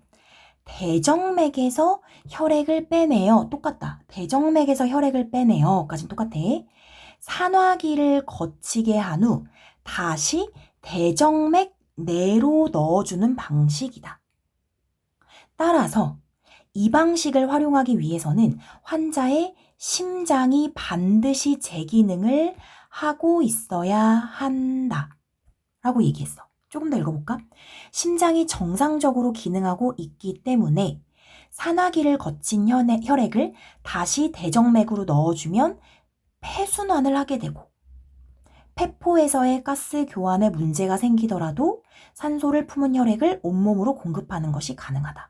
S1: 대정맥에서 혈액을 빼내요. 똑같다. 대정맥에서 혈액을 빼내요. 까진 똑같아. 산화기를 거치게 한 후 다시 대정맥 내로 넣어주는 방식이다. 따라서 이 방식을 활용하기 위해서는 환자의 심장이 반드시 제 기능을 하고 있어야 한다. 라고 얘기했어. 조금 더 읽어볼까? 심장이 정상적으로 기능하고 있기 때문에 산화기를 거친 혈액을 다시 대정맥으로 넣어주면 폐순환을 하게 되고 폐포에서의 가스 교환에 문제가 생기더라도 산소를 품은 혈액을 온몸으로 공급하는 것이 가능하다.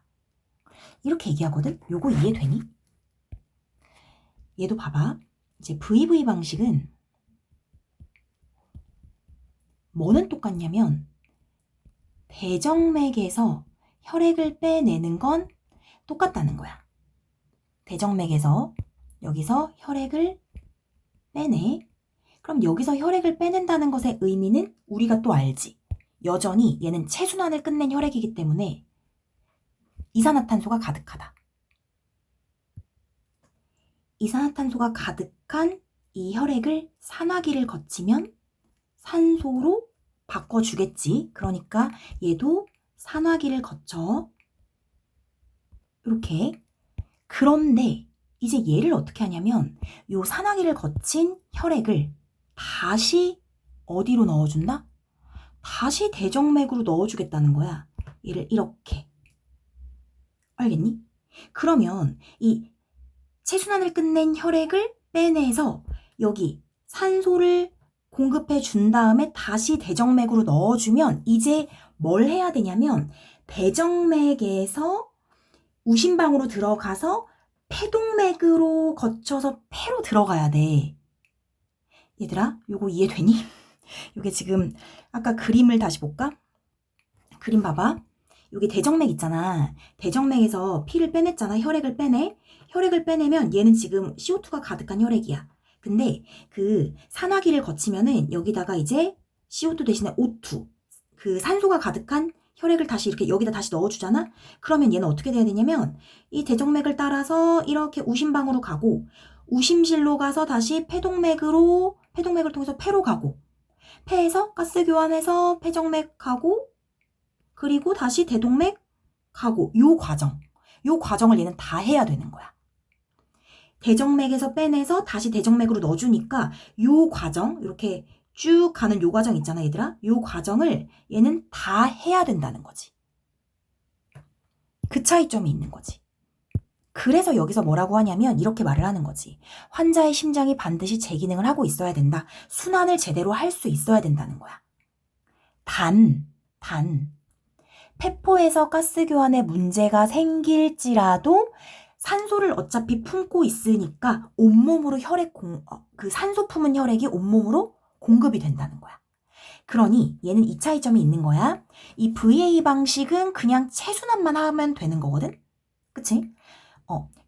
S1: 이렇게 얘기하거든? 요거 이해되니? 얘도 봐봐. 이제 VV 방식은 뭐는 똑같냐면 대정맥에서 혈액을 빼내는 건 똑같다는 거야. 대정맥에서 여기서 혈액을 빼내. 그럼 여기서 혈액을 빼낸다는 것의 의미는 우리가 또 알지. 여전히 얘는 체순환을 끝낸 혈액이기 때문에 이산화탄소가 가득하다. 이산화탄소가 가득한 이 혈액을 산화기를 거치면 산소로 바꿔주겠지. 그러니까 얘도 산화기를 거쳐. 이렇게. 그런데 이제 얘를 어떻게 하냐면 요 산화기를 거친 혈액을 다시 어디로 넣어준다? 다시 대정맥으로 넣어주겠다는 거야. 얘를 이렇게. 알겠니? 그러면 이 체순환을 끝낸 혈액을 빼내서 여기 산소를 공급해 준 다음에 다시 대정맥으로 넣어주면 이제 뭘 해야 되냐면 대정맥에서 우심방으로 들어가서 폐동맥으로 거쳐서 폐로 들어가야 돼. 얘들아, 요거 이해되니? 요게 지금 아까 그림을 다시 볼까? 그림 봐봐. 여기 대정맥 있잖아. 대정맥에서 피를 빼냈잖아. 혈액을 빼내. 혈액을 빼내면 얘는 지금 CO2가 가득한 혈액이야. 근데 그 산화기를 거치면은 여기다가 이제 CO2 대신에 O2, 그 산소가 가득한 혈액을 다시 이렇게 여기다 다시 넣어주잖아. 그러면 얘는 어떻게 돼야 되냐면 이 대정맥을 따라서 이렇게 우심방으로 가고 우심실로 가서 다시 폐동맥을 통해서 폐로 가고 폐에서 가스 교환해서 폐정맥 가고 그리고 다시 대동맥 가고 요 과정을 얘는 다 해야 되는 거야. 대정맥에서 빼내서 다시 대정맥으로 넣어주니까 요 과정 이렇게 쭉 가는 요 과정 있잖아 얘들아. 요 과정을 얘는 다 해야 된다는 거지. 그 차이점이 있는 거지. 그래서 여기서 뭐라고 하냐면 이렇게 말을 하는 거지. 환자의 심장이 반드시 제 기능을 하고 있어야 된다. 순환을 제대로 할 수 있어야 된다는 거야. 단 폐포에서 가스 교환에 문제가 생길지라도 산소를 어차피 품고 있으니까 온몸으로 그 산소 품은 혈액이 온몸으로 공급이 된다는 거야. 그러니 얘는 이 차이점이 있는 거야. 이 VA 방식은 그냥 체순환만 하면 되는 거거든. 그치?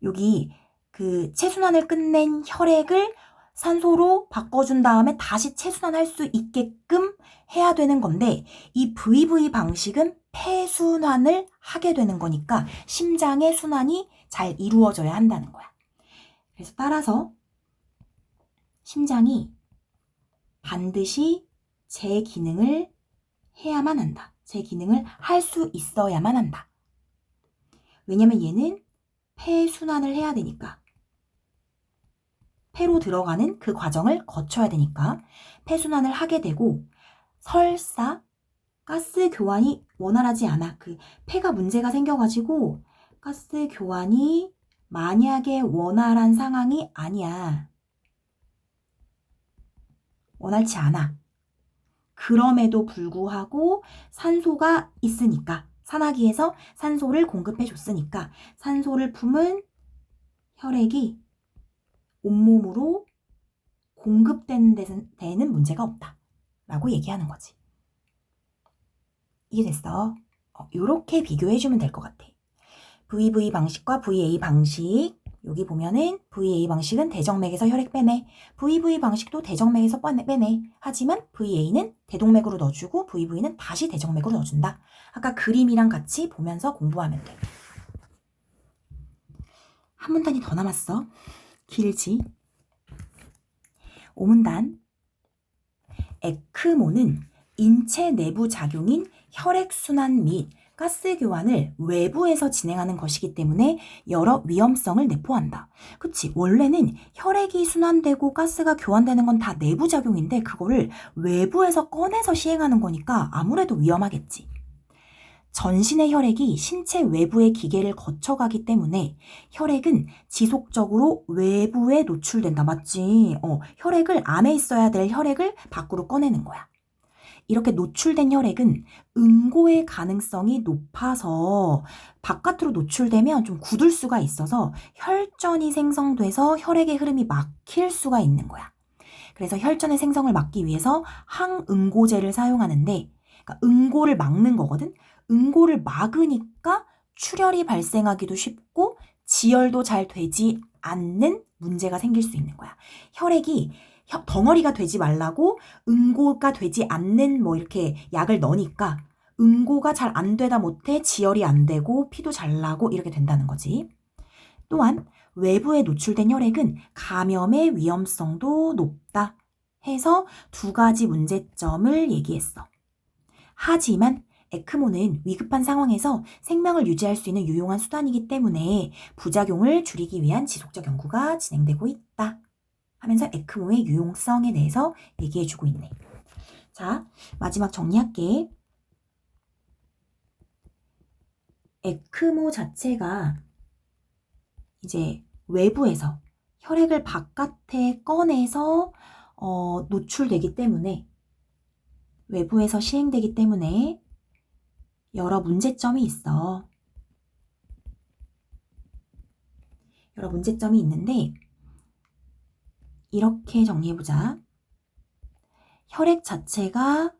S1: 여기 그 체순환을 끝낸 혈액을 산소로 바꿔준 다음에 다시 체순환할 수 있게끔 해야 되는 건데 이 VV 방식은 폐순환을 하게 되는 거니까 심장의 순환이 잘 이루어져야 한다는 거야. 그래서 따라서 심장이 반드시 제 기능을 해야만 한다. 제 기능을 할 수 있어야만 한다. 왜냐면 얘는 폐순환을 해야 되니까. 폐로 들어가는 그 과정을 거쳐야 되니까 폐순환을 하게 되고 설사 가스 교환이 원활하지 않아. 그 폐가 문제가 생겨가지고 가스 교환이 만약에 원활한 상황이 아니야. 원활치 않아. 그럼에도 불구하고 산소가 있으니까 산화기에서 산소를 공급해 줬으니까 산소를 품은 혈액이 온몸으로 공급되는 데는 문제가 없다 라고 얘기하는 거지. 이해됐어? 요렇게 비교해주면 될 것 같아. VV 방식과 VA 방식. 여기 보면은 VA 방식은 대정맥에서 혈액 빼내. VV 방식도 대정맥에서 빼내. 하지만 VA는 대동맥으로 넣어주고 VV는 다시 대정맥으로 넣어준다. 아까 그림이랑 같이 보면서 공부하면 돼. 한 문단이 더 남았어. 길지? 5문단. 에크모는 인체 내부 작용인 혈액순환 및 가스 교환을 외부에서 진행하는 것이기 때문에 여러 위험성을 내포한다. 그치? 원래는 혈액이 순환되고 가스가 교환되는 건 다 내부 작용인데 그거를 외부에서 꺼내서 시행하는 거니까 아무래도 위험하겠지. 전신의 혈액이 신체 외부의 기계를 거쳐가기 때문에 혈액은 지속적으로 외부에 노출된다. 맞지? 혈액을 안에 있어야 될 혈액을 밖으로 꺼내는 거야. 이렇게 노출된 혈액은 응고의 가능성이 높아서 바깥으로 노출되면 좀 굳을 수가 있어서 혈전이 생성돼서 혈액의 흐름이 막힐 수가 있는 거야. 그래서 혈전의 생성을 막기 위해서 항응고제를 사용하는데 그러니까 응고를 막는 거거든. 응고를 막으니까 출혈이 발생하기도 쉽고 지혈도 잘 되지 않는 문제가 생길 수 있는 거야. 혈액이 덩어리가 되지 말라고 응고가 되지 않는 뭐 이렇게 약을 넣으니까 응고가 잘 안 되다 못해 지혈이 안 되고 피도 잘 나고 이렇게 된다는 거지. 또한 외부에 노출된 혈액은 감염의 위험성도 높다 해서 두 가지 문제점을 얘기했어. 하지만 에크모는 위급한 상황에서 생명을 유지할 수 있는 유용한 수단이기 때문에 부작용을 줄이기 위한 지속적 연구가 진행되고 있다 하면서 에크모의 유용성에 대해서 얘기해주고 있네. 자, 마지막 정리할게. 에크모 자체가 이제 외부에서 혈액을 바깥에 꺼내서 노출되기 때문에 외부에서 시행되기 때문에 여러 문제점이 있어. 여러 문제점이 있는데 이렇게 정리해보자. 혈액 자체가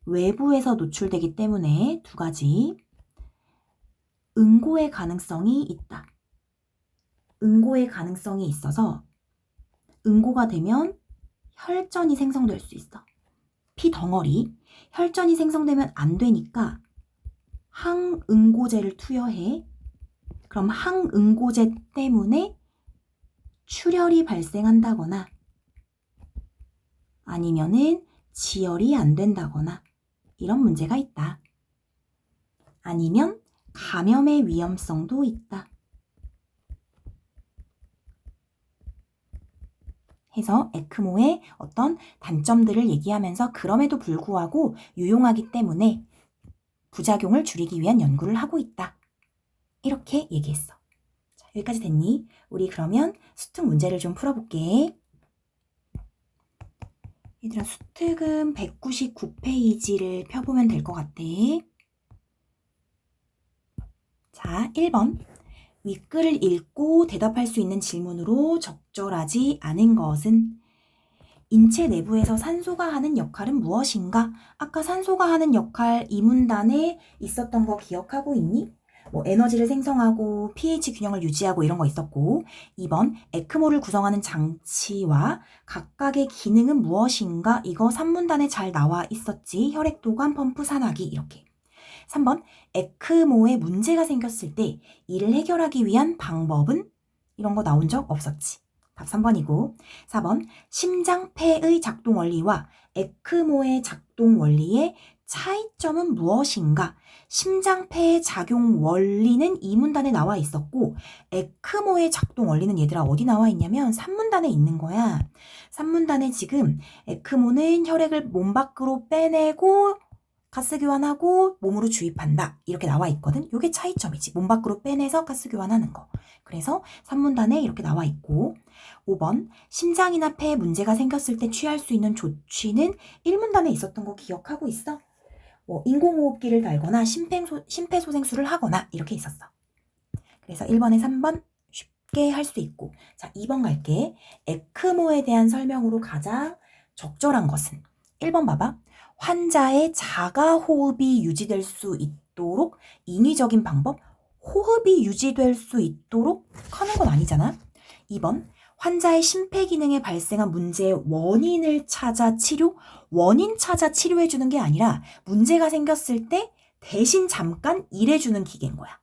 S1: 외부에서 노출되기 때문에 두 가지. 응고의 가능성이 있다. 응고의 가능성이 있어서 응고가 되면 혈전이 생성될 수 있어. 피덩어리. 혈전이 생성되면 안 되니까 항응고제를 투여해. 그럼 항응고제 때문에 출혈이 발생한다거나 아니면은 지혈이 안 된다거나 이런 문제가 있다. 아니면 감염의 위험성도 있다. 해서 에크모의 어떤 단점들을 얘기하면서 그럼에도 불구하고 유용하기 때문에 부작용을 줄이기 위한 연구를 하고 있다. 이렇게 얘기했어. 자, 여기까지 됐니? 우리 그러면 수특 문제를 좀 풀어볼게. 얘들아, 수특은 199페이지를 펴보면 될 것 같아. 자, 1번. 윗글을 읽고 대답할 수 있는 질문으로 적절하지 않은 것은 인체 내부에서 산소가 하는 역할은 무엇인가? 아까 산소가 하는 역할 이 문단에 있었던 거 기억하고 있니? 뭐 에너지를 생성하고 pH 균형을 유지하고 이런 거 있었고 2번 에크모를 구성하는 장치와 각각의 기능은 무엇인가? 이거 3문단에 잘 나와 있었지. 혈액도관, 펌프, 산화기 이렇게. 3번 에크모에 문제가 생겼을 때 이를 해결하기 위한 방법은? 이런 거 나온 적 없었지. 답 3번이고 4번 심장, 폐의 작동 원리와 에크모의 작동 원리의 차이점은 무엇인가? 심장폐의 작용 원리는 2문단에 나와 있었고 에크모의 작동 원리는 얘들아 어디 나와 있냐면 3문단에 있는 거야. 3문단에 지금 에크모는 혈액을 몸 밖으로 빼내고 가스 교환하고 몸으로 주입한다. 이렇게 나와 있거든. 이게 차이점이지. 몸 밖으로 빼내서 가스 교환하는 거. 그래서 3문단에 이렇게 나와 있고 5번 심장이나 폐에 문제가 생겼을 때 취할 수 있는 조치는 1문단에 있었던 거 기억하고 있어? 뭐 인공호흡기를 달거나 심폐소생술을 하거나 이렇게 있었어. 그래서 1번에 3번 쉽게 할 수 있고 자 2번 갈게. 에크모에 대한 설명으로 가장 적절한 것은 1번 봐봐. 환자의 자가 호흡이 유지될 수 있도록 인위적인 방법 호흡이 유지될 수 있도록 하는 건 아니잖아. 2번 환자의 심폐기능에 발생한 문제의 원인을 찾아 치료 원인 찾아 치료해주는 게 아니라 문제가 생겼을 때 대신 잠깐 일해주는 기계인 거야.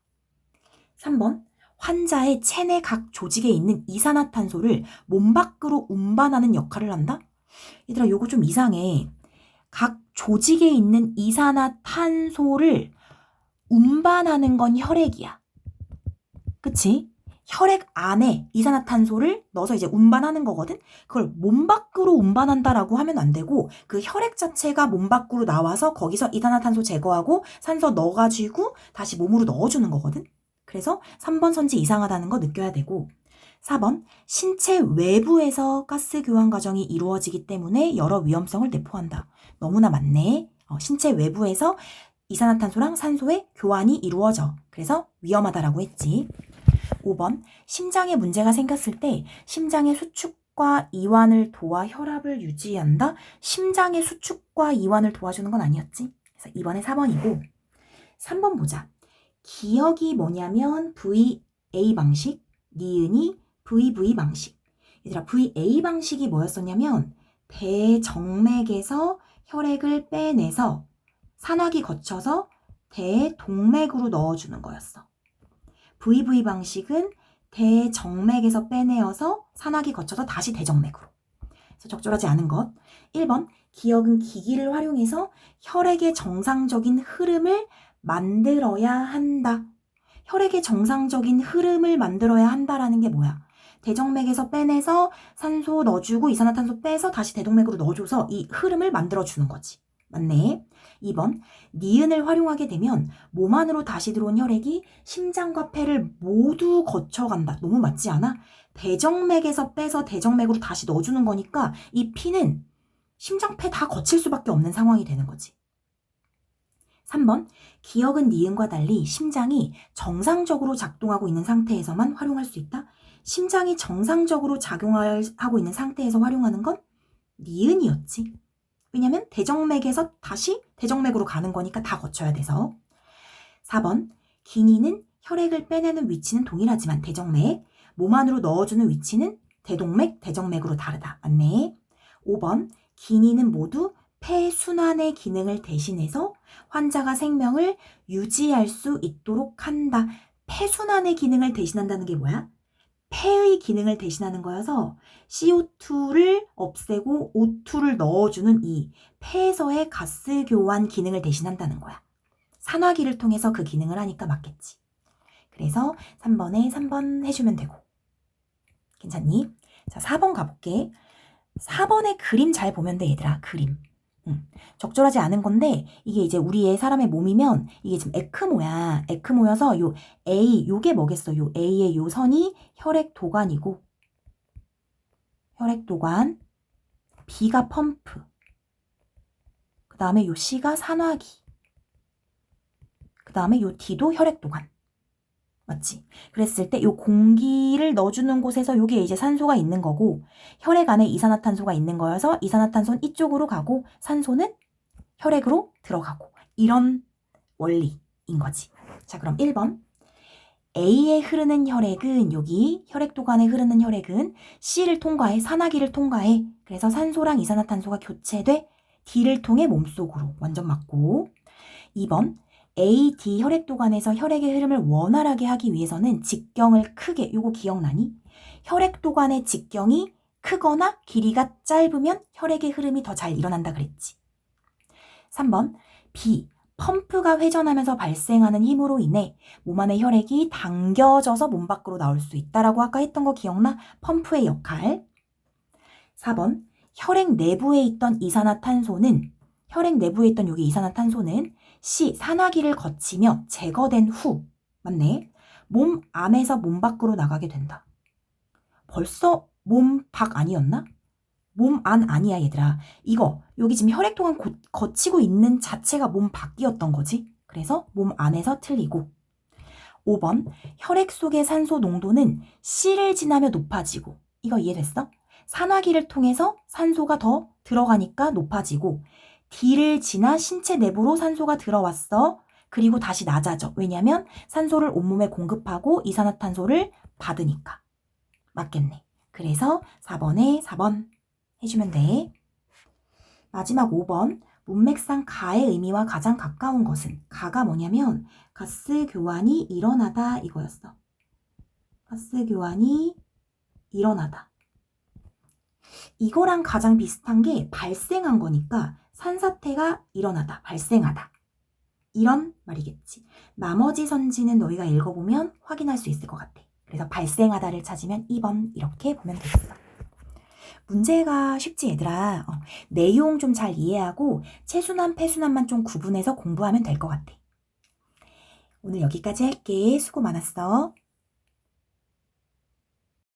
S1: 3번 환자의 체내 각 조직에 있는 이산화탄소를 몸 밖으로 운반하는 역할을 한다? 얘들아 요거 좀 이상해. 각 조직에 있는 이산화탄소를 운반하는 건 혈액이야. 그치? 혈액 안에 이산화탄소를 넣어서 이제 운반하는 거거든? 그걸 몸 밖으로 운반한다라고 하면 안 되고 그 혈액 자체가 몸 밖으로 나와서 거기서 이산화탄소 제거하고 산소 넣어가지고 다시 몸으로 넣어주는 거거든? 그래서 3번 선지 이상하다는 거 느껴야 되고 4번 신체 외부에서 가스 교환 과정이 이루어지기 때문에 여러 위험성을 내포한다. 너무나 많네. 신체 외부에서 이산화탄소랑 산소의 교환이 이루어져. 그래서 위험하다라고 했지. 5번 심장에 문제가 생겼을 때 심장의 수축과 이완을 도와 혈압을 유지한다. 심장의 수축과 이완을 도와주는 건 아니었지. 그래서 2번에 4번이고 3번 보자. 기억이 뭐냐면 VA 방식, 니은이 VV 방식. 얘들아 VA 방식이 뭐였었냐면 대정맥에서 혈액을 빼내서 산화기 거쳐서 대동맥으로 넣어주는 거였어. VV 방식은 대정맥에서 빼내어서 산화기 거쳐서 다시 대정맥으로. 그래서 적절하지 않은 것. 1번 기억은 기기를 활용해서 혈액의 정상적인 흐름을 만들어야 한다. 혈액의 정상적인 흐름을 만들어야 한다라는 게 뭐야? 대정맥에서 빼내서 산소 넣어주고 이산화탄소 빼서 다시 대동맥으로 넣어줘서 이 흐름을 만들어주는 거지. 맞네. 2번 니은을 활용하게 되면 몸 안으로 다시 들어온 혈액이 심장과 폐를 모두 거쳐간다. 너무 맞지 않아? 대정맥에서 빼서 대정맥으로 다시 넣어주는 거니까 이 피는 심장, 폐 다 거칠 수밖에 없는 상황이 되는 거지. 3번 기억은 니은과 달리 심장이 정상적으로 작동하고 있는 상태에서만 활용할 수 있다. 심장이 정상적으로 작용하고 있는 상태에서 활용하는 건 니은이었지. 왜냐면 대정맥에서 다시 대정맥으로 가는 거니까 다 거쳐야 돼서. 4번 기니는 혈액을 빼내는 위치는 동일하지만 대정맥, 몸 안으로 넣어주는 위치는 대동맥, 대정맥으로 다르다. 맞네. 5번 기니는 모두 폐순환의 기능을 대신해서 환자가 생명을 유지할 수 있도록 한다. 폐순환의 기능을 대신한다는 게 뭐야? 폐의 기능을 대신하는 거여서 CO2를 없애고 O2를 넣어주는 이 폐에서의 가스 교환 기능을 대신한다는 거야. 산화기를 통해서 그 기능을 하니까 맞겠지. 그래서 3번에 3번 해주면 되고. 괜찮니? 자, 4번 가볼게. 4번의 그림 잘 보면 돼, 얘들아. 그림. 적절하지 않은 건데 이게 이제 우리의 사람의 몸이면 이게 지금 에크모야. 에크모여서 요 A, 요게 뭐겠어? 요 A의 요 선이 혈액도관이고 혈액도관, B가 펌프, 그 다음에 요 C가 산화기, 그 다음에 요 D도 혈액도관. 맞지? 그랬을 때 요 공기를 넣어주는 곳에서 요게 이제 산소가 있는 거고 혈액 안에 이산화탄소가 있는 거여서 이산화탄소는 이쪽으로 가고 산소는 혈액으로 들어가고 이런 원리인 거지. 자, 그럼 1번 A에 흐르는 혈액은 여기 혈액도관에 흐르는 혈액은 C를 통과해 산화기를 통과해. 그래서 산소랑 이산화탄소가 교체돼 D를 통해 몸속으로 완전 맞고 2번 A, D 혈액도관에서 혈액의 흐름을 원활하게 하기 위해서는 직경을 크게 요거 기억나니? 혈액도관의 직경이 크거나 길이가 짧으면 혈액의 흐름이 더 잘 일어난다 그랬지. 3번 B. 펌프가 회전하면서 발생하는 힘으로 인해 몸 안의 혈액이 당겨져서 몸 밖으로 나올 수 있다라고 아까 했던 거 기억나? 펌프의 역할. 4번. 혈액 내부에 있던 이산화탄소는 여기 이산화탄소는 C. 산화기를 거치며 제거된 후 맞네. 몸 안에서 몸 밖으로 나가게 된다. 벌써 몸 밖 아니었나? 몸 안 아니야 얘들아. 이거 여기 지금 혈액통을 거치고 있는 자체가 몸 밖이었던 거지. 그래서 몸 안에서 틀리고. 5번 혈액 속의 산소 농도는 C를 지나며 높아지고. 이거 이해됐어? 산화기를 통해서 산소가 더 들어가니까 높아지고 D를 지나 신체 내부로 산소가 들어왔어. 그리고 다시 낮아져. 왜냐면 산소를 온몸에 공급하고 이산화탄소를 받으니까. 맞겠네. 그래서 4번에 4번 해주면 돼. 마지막 5번. 문맥상 가의 의미와 가장 가까운 것은 가가 뭐냐면 가스 교환이 일어나다 이거였어. 가스 교환이 일어나다. 이거랑 가장 비슷한 게 발생한 거니까 산사태가 일어나다, 발생하다. 이런 말이겠지. 나머지 선지는 너희가 읽어보면 확인할 수 있을 것 같아. 그래서 발생하다를 찾으면 2번 이렇게 보면 되겠어. 문제가 쉽지 얘들아. 내용 좀 잘 이해하고 체순환, 폐순환만 좀 구분해서 공부하면 될 것 같아. 오늘 여기까지 할게. 수고 많았어.